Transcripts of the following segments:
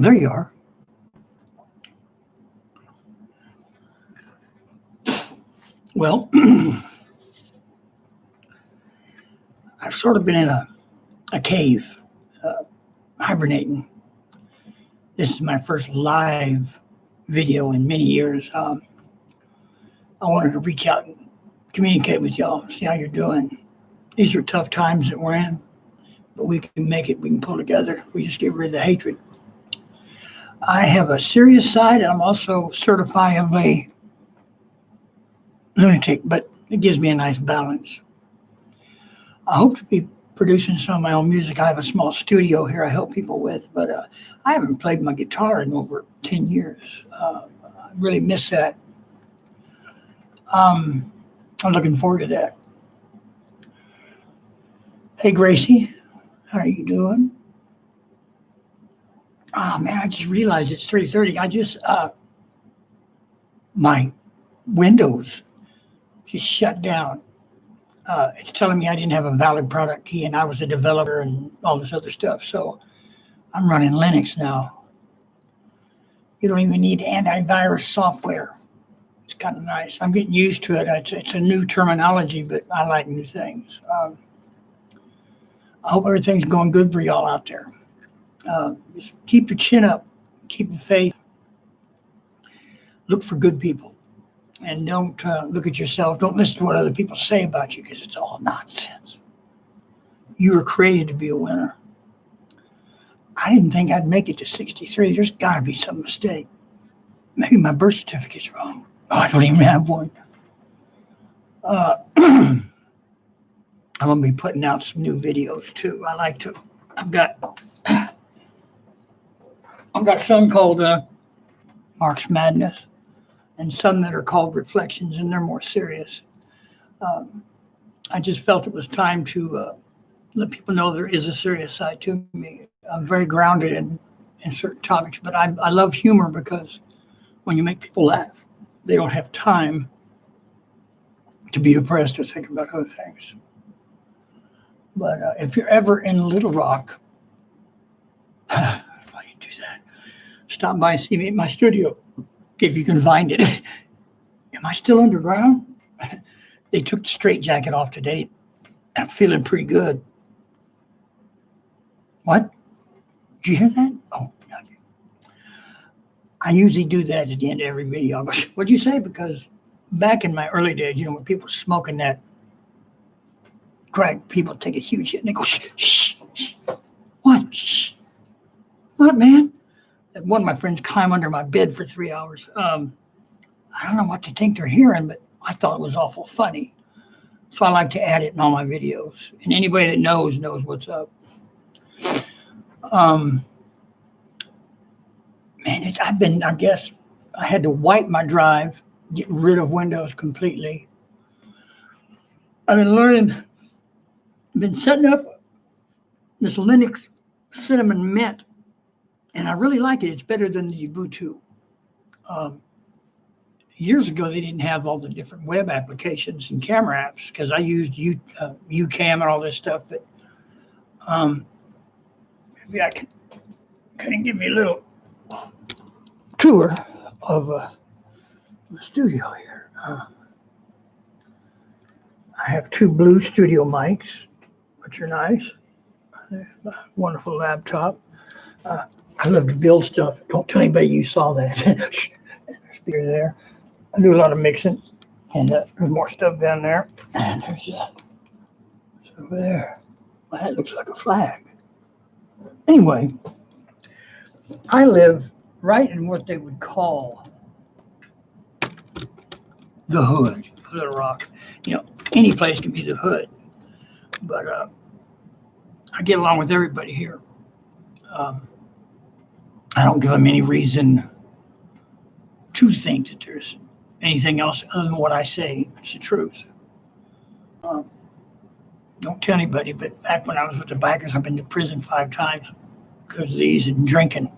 there you are. Well, I've sort of been in a cave, hibernating. This is my first live video in many years. I wanted to reach out and communicate with y'all, see how you're doing. These are tough times that we're in, but we can make it. We can pull together. We just get rid of the hatred. I have a serious side, and I'm also certifiably lunatic, but it gives me a nice balance. I hope to be producing some of my own music. I have a small studio here I help people with, but I haven't played my guitar in over 10 years. I really miss that. I'm looking forward to that. Hey, Gracie, how are you doing? Oh, man, I just realized it's 3:30. I just, my Windows just shut down. It's telling me I didn't have a valid product key and I was a developer and all this other stuff. So I'm running Linux now. You don't even need antivirus software. It's kind of nice. I'm getting used to it. It's a new terminology, but I like new things. I hope everything's going good for y'all out there. Just keep your chin up, keep the faith, look for good people, and don't look at yourself. Don't listen to what other people say about you because it's all nonsense. You were created to be a winner. I didn't think I'd make it to 63. There's got to be some mistake. Maybe my birth certificate's wrong. Oh, I don't even have one. I'm going to be putting out some new videos too. I've got some called Mark's Madness and some that are called Reflections, and they're more serious. I just felt it was time to let people know there is a serious side to me. I'm very grounded in certain topics, but I love humor because when you make people laugh, they don't have time to be depressed or think about other things. But if you're ever in Little Rock, why you do that? Stop by and see me at my studio if you can find it. Am I still underground? They took the straitjacket off today. I'm feeling pretty good. What? Did you hear that? Oh, okay. I usually do that at the end of every video. What'd you say? Because back in my early days, when people were smoking that crack, people take a huge hit and they go, shh, shh, shh. What? Shh. What, man? And one of my friends climbed under my bed for 3 hours. I don't know what they think they're hearing, but I thought it was awful funny. So I like to add it in all my videos. And anybody that knows what's up. Man, I guess I had to wipe my drive, get rid of Windows completely. I've been setting up this Linux Cinnamon Mint, and I really like it. It's better than the Ubuntu. Years ago, they didn't have all the different web applications and camera apps because I used UCam and all this stuff. But maybe I can give you a little tour of the studio here. I have 2 blue studio mics, which are nice. A wonderful laptop. I love to build stuff. Don't tell anybody you saw that. Speaker there. I do a lot of mixing, and there's more stuff down there. And there's it's over there. Well, that looks like a flag. Anyway, I live right in what they would call the hood of Little Rock. Any place can be the hood, but I get along with everybody here. I don't give them any reason to think that there's anything else other than what I say. It's the truth. Don't tell anybody, but back when I was with the bikers, I've been to prison 5 times because of these and drinking.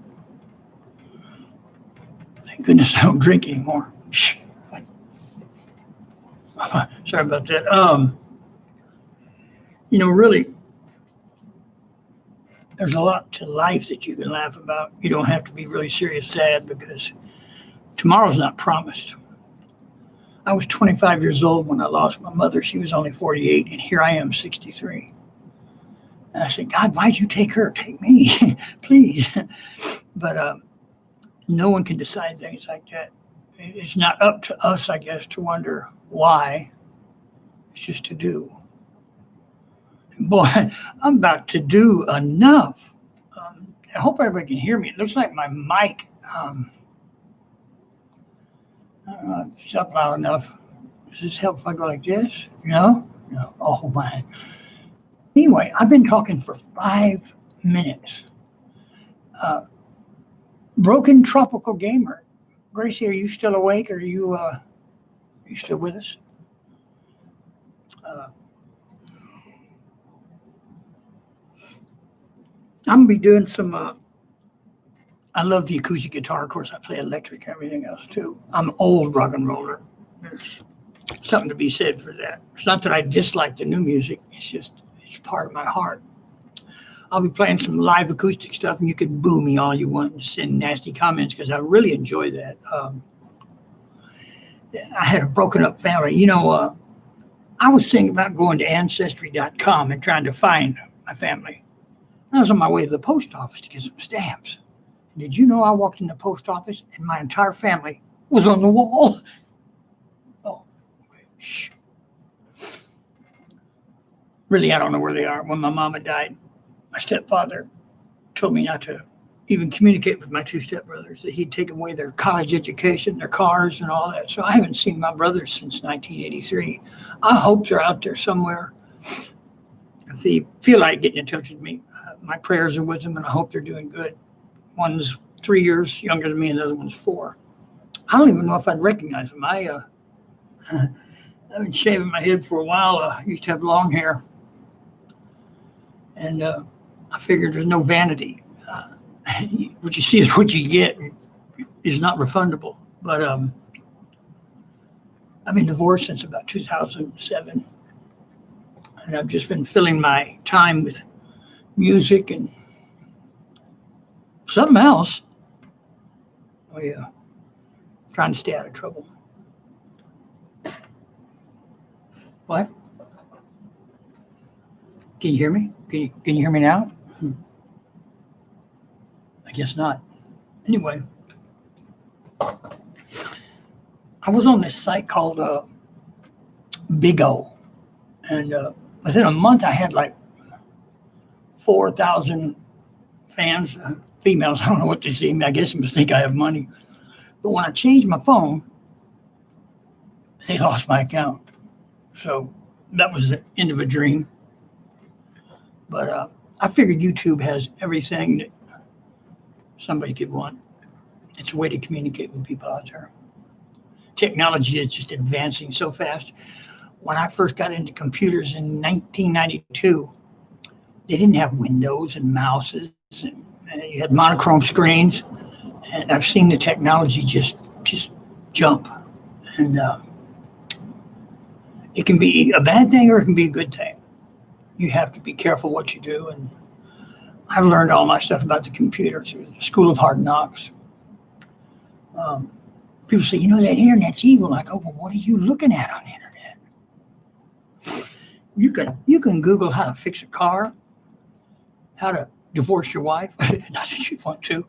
Thank goodness I don't drink anymore. Shh. Sorry about that. Really, there's a lot to life that you can laugh about. You don't have to be really serious sad because tomorrow's not promised. I was 25 years old when I lost my mother. She was only 48, and here I am, 63. And I said, God, why'd you take her? Take me, please. But no one can decide things like that. It's not up to us, I guess, to wonder why. It's just to do. Boy, I'm about to do enough. I hope everybody can hear me. It looks like my mic, I don't know if it's up loud enough. Does this help if I go like this? No? No. Oh, my. Anyway, I've been talking for 5 minutes. Broken Tropical Gamer. Gracie, are you still awake? Are you still with us? I'm going to be doing some, I love the acoustic guitar. Of course, I play electric and everything else too. I'm an old rock and roller. There's something to be said for that. It's not that I dislike the new music. It's just, it's part of my heart. I'll be playing some live acoustic stuff, and you can boo me all you want and send nasty comments because I really enjoy that. I had a broken up family. You know, I was thinking about going to Ancestry.com and trying to find my family. I was on my way to the post office to get some stamps. Did you know I walked in the post office and my entire family was on the wall? Oh, shh. Really, I don't know where they are. When my mama died, my stepfather told me not to even communicate with my 2 stepbrothers, that he'd taken away their college education, their cars, and all that. So I haven't seen my brothers since 1983. I hope they're out there somewhere. If they feel like getting in touch with me, my prayers are with them, and I hope they're doing good. One's 3 years younger than me, and the other one's 4. I don't even know if I'd recognize them. I've been shaving my head for a while. I used to have long hair, and I figured there's no vanity. What you see is what you get. Is not refundable. But I've been divorced since about 2007, and I've just been filling my time with music and something else. Oh yeah, trying to stay out of trouble. What? Can you hear me? Can you hear me now? I guess not. Anyway, I was on this site called Big O, and within a month I had like 4,000 fans, females. I don't know what they see me. I guess they must think I have money. But when I changed my phone, they lost my account. So that was the end of a dream. But I figured YouTube has everything that somebody could want. It's a way to communicate with people out there. Technology is just advancing so fast. When I first got into computers in 1992, they didn't have windows and mouses, and you had monochrome screens. And I've seen the technology just jump. And it can be a bad thing or it can be a good thing. You have to be careful what you do. And I've learned all my stuff about the computer through the School of Hard Knocks. People say, you know, that internet's evil. I go, well, what are you looking at on the internet? You can Google how to fix a car, how to divorce your wife. Not that you want to.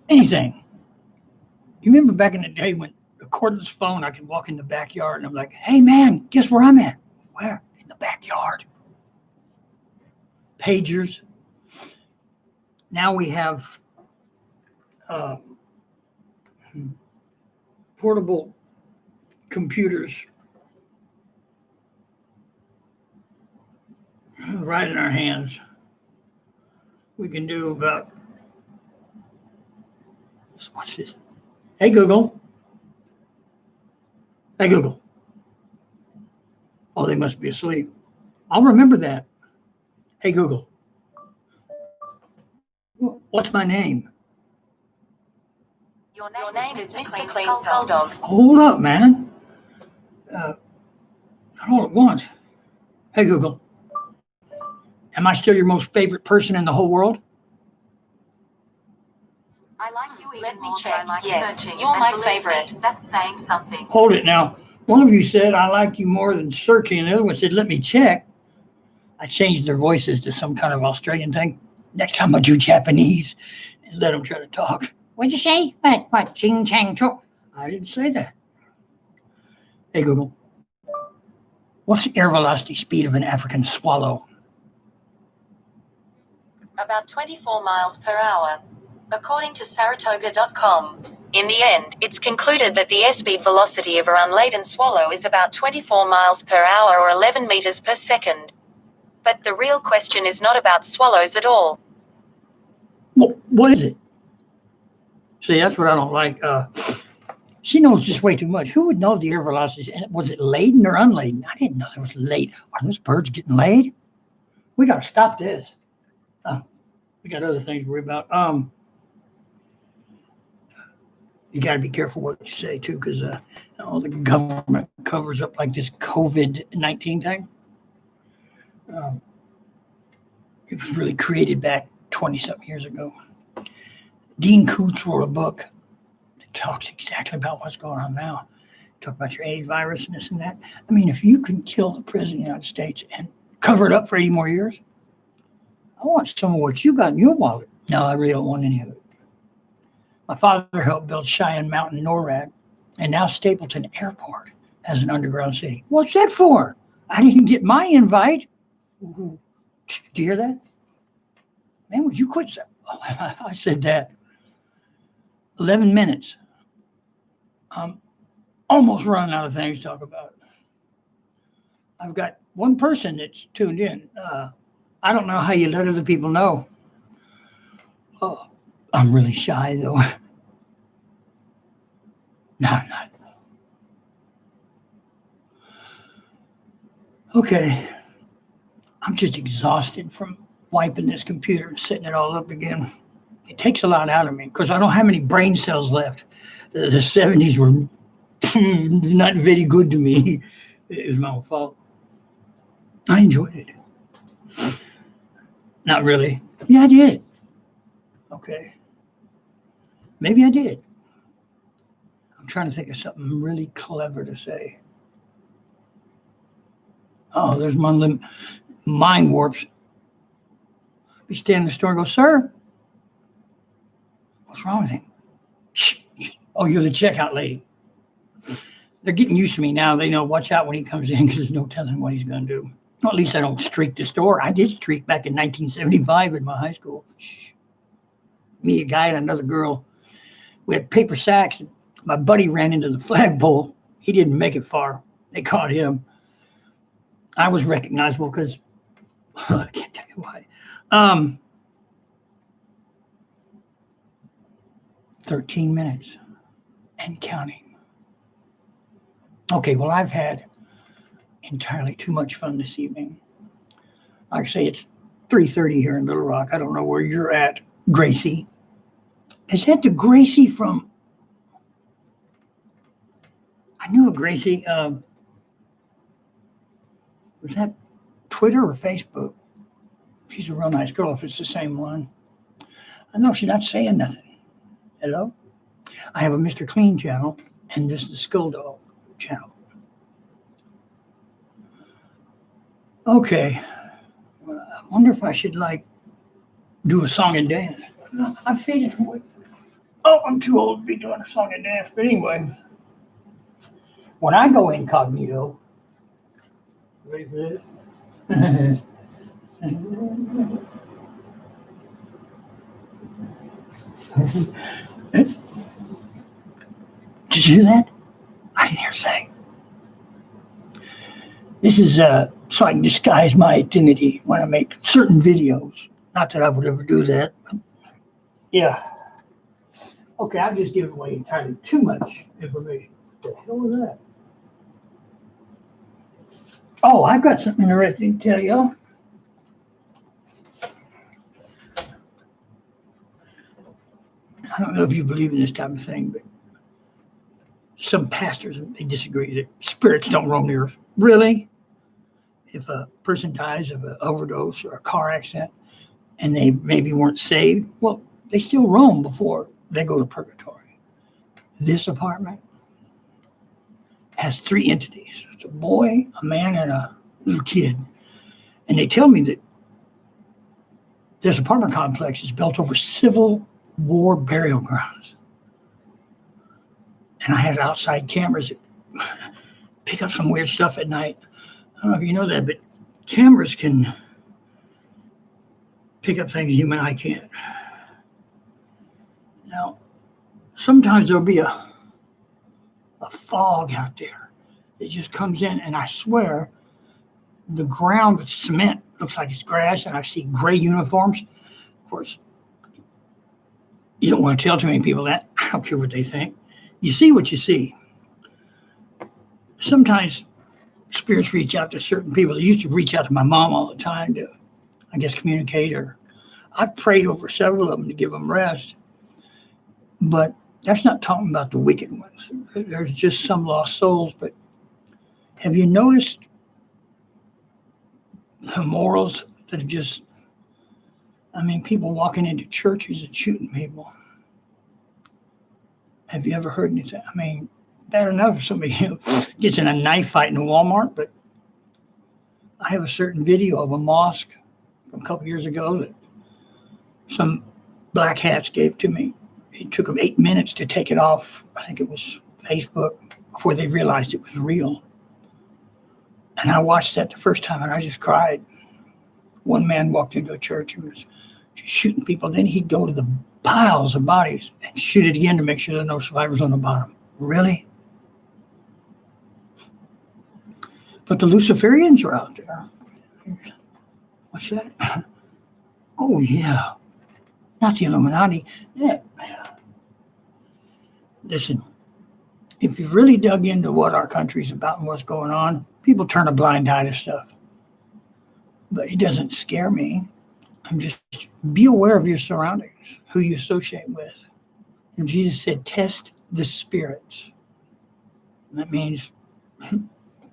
Anything. You remember back in the day when the cordless phone, I could walk in the backyard and I'm like, hey man, guess where I'm at? Where? In the backyard. Pagers. Now we have portable computers right in our hands. We can do about, what's this? Hey Google. Hey Google. Oh, they must be asleep. I'll remember that. Hey Google. What's my name? Your name is MrClean Skulldogg. Hold up, man. Not all at once. Hey Google. Am I still your most favorite person in the whole world? I like you. Let me check. Yes, you're my favorite. That's saying something. Hold it now. One of you said, I like you more than searching. And the other one said, let me check. I changed their voices to some kind of Australian thing. Next time I'll do Japanese and let them try to talk. What'd you say? What? Ching chang chong. I didn't say that. Hey, Google. What's the air velocity speed of an African swallow? About 24 miles per hour. According to Saratoga.com. In the end, it's concluded that the airspeed velocity of a unladen swallow is about 24 miles per hour or 11 meters per second. But the real question is not about swallows at all. Well, what is it? See, that's what I don't like. She knows just way too much. Who would know the air velocity? And was it laden or unladen? I didn't know there was laid. Are those birds getting laid? We got to stop this. We got other things to worry about. You got to be careful what you say too, because the government covers up like this COVID-19 thing. It was really created back 20-something years ago. Dean Koontz wrote a book that talks exactly about what's going on now. Talk about your AIDS virus and this and that. I mean, if you can kill the president of the United States and cover it up for 80 more years, I want some of what you got in your wallet. No, I really don't want any of it. My father helped build Cheyenne Mountain, NORAD, and now Stapleton Airport has an underground city. What's that for? I didn't get my invite. Ooh, do you hear that? Man, would you quit? Oh, I said that. 11 minutes. I'm almost running out of things to talk about. I've got one person that's tuned in. I don't know how you let other people know. Oh, I'm really shy, though. No, I'm not. Okay. I'm just exhausted from wiping this computer and setting it all up again. It takes a lot out of me because I don't have any brain cells left. The 70s were not very good to me. It was my own fault. I enjoyed it. Not really. Yeah, I did. Okay. Maybe I did. I'm trying to think of something really clever to say. Oh, there's one mind warps. We stand in the store and go, sir, what's wrong with him? Shh. Oh, you're the checkout lady. They're getting used to me now. They know, watch out when he comes in because there's no telling what he's going to do. Well, at least I don't streak the store. I did streak back in 1975 in my high school. Shh. Me, a guy, and another girl. We had paper sacks. And my buddy ran into the flagpole. He didn't make it far. They caught him. I was recognizable because I can't tell you why. 13 minutes and counting. Okay, well, I've had entirely too much fun this evening. Like I say, it's 3:30 here in Little Rock. I don't know where you're at, Gracie. Is that the Gracie from? I knew a Gracie. Was that Twitter or Facebook? She's a real nice girl if it's the same one. I know she's not saying nothing. Hello? I have a MrClean channel, and this is the Skulldogg channel. Okay. I wonder if I should, do a song and dance. No, I faded away. Oh, I'm too old to be doing a song and dance. But anyway, when I go incognito, ready for this? Did you hear that? I didn't hear a thing. This is so I can disguise my identity when I make certain videos. Not that I would ever do that. But yeah. Okay, I've just given away entirely too much information. What the hell was that? Oh, I've got something interesting to tell y'all. I don't know if you believe in this type of thing, but some pastors, they disagree that spirits don't roam the earth. Really? if a person dies of an overdose or a car accident and they maybe weren't saved, well, they still roam before they go to purgatory. This apartment has 3 entities. It's a boy, a man, and a little kid. And they tell me that this apartment complex is built over Civil War burial grounds. And I had outside cameras that pick up some weird stuff at night. I don't know if you know that, but cameras can pick up things human eye can't. Now, sometimes there'll be a fog out there. It just comes in, and I swear the ground that's cement looks like it's grass, and I see gray uniforms. Of course, you don't want to tell too many people that. I don't care what they think. You see what you see. Sometimes spirits reach out to certain people. They used to reach out to my mom all the time to, I guess, communicate. Or I've prayed over several of them to give them rest. But that's not talking about the wicked ones. There's just some lost souls. But have you noticed the morals that are just, people walking into churches and shooting people? Have you ever heard anything? Bad enough if somebody gets in a knife fight in a Walmart, but I have a certain video of a mosque from a couple years ago that some black hats gave to me. It took them 8 minutes to take it off. I think it was Facebook before they realized it was real. And I watched that the first time and I just cried. One man walked into a church and was just shooting people. Then he'd go to the piles of bodies and shoot it again to make sure there are no survivors on the bottom. Really? But the Luciferians are out there. What's that? Oh, yeah. Not the Illuminati. Yeah. Listen, if you've really dug into what our country's about and what's going on, people turn a blind eye to stuff. But it doesn't scare me. I'm just, be aware of your surroundings, who you associate with. And Jesus said, test the spirits. That means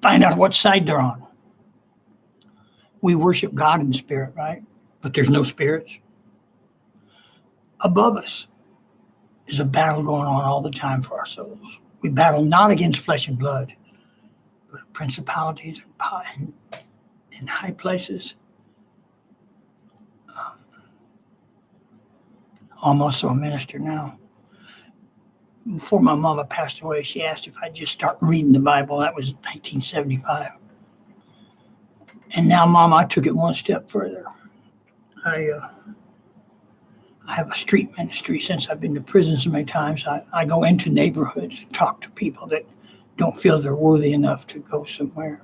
find out what side they're on. We worship God in spirit, right? But there's no spirits. Above us is a battle going on all the time for our souls. We battle not against flesh and blood, but principalities and high places. I'm also a minister now. Before my mama passed away, she asked if I'd just start reading the Bible. That was 1975. And now, Mom, I took it one step further. I have a street ministry since I've been to prison so many times. I go into neighborhoods and talk to people that don't feel they're worthy enough to go somewhere,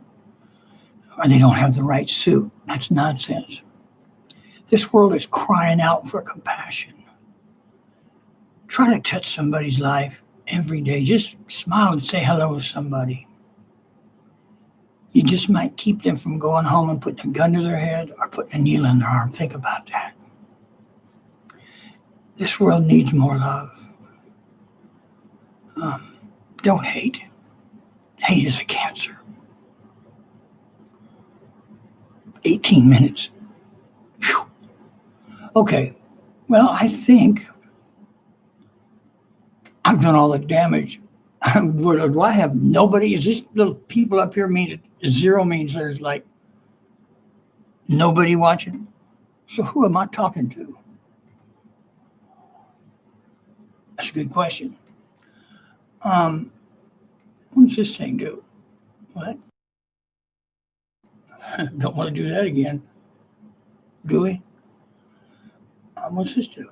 or they don't have the right suit. That's nonsense. This world is crying out for compassion. Try to touch somebody's life every day. Just smile and say hello to somebody. You just might keep them from going home and putting a gun to their head or putting a needle in their arm. Think about that. This world needs more love. Don't hate. Hate is a cancer. 18 minutes. Whew. Okay. Well, I think I've done all the damage. Do I have nobody? Is this little people up here mean zero means there's like nobody watching? So who am I talking to? That's a good question. What does this thing do? What? Don't want to do that again. Do we? What's this do?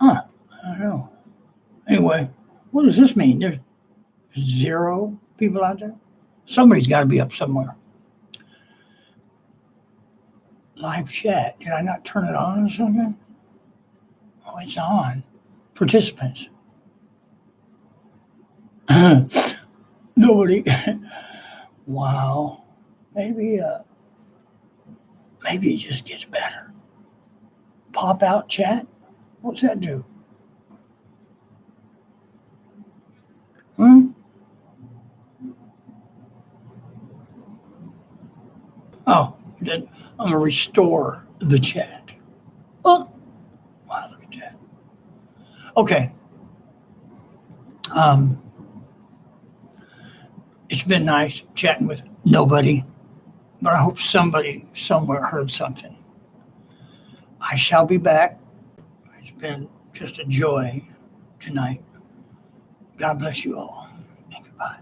I don't know. Anyway, what does this mean? There's 0 people out there? Somebody's got to be up somewhere. Live chat. Did I not turn it on or something? Oh, it's on. Participants. Nobody. Wow. Maybe it just gets better. Pop out chat? What's that do? Oh, then I'm gonna restore the chat. Oh, wow, look at that. Okay. Um, it's been nice chatting with nobody, but I hope somebody somewhere heard something. I shall be back. It's been just a joy tonight. God bless you all, and goodbye.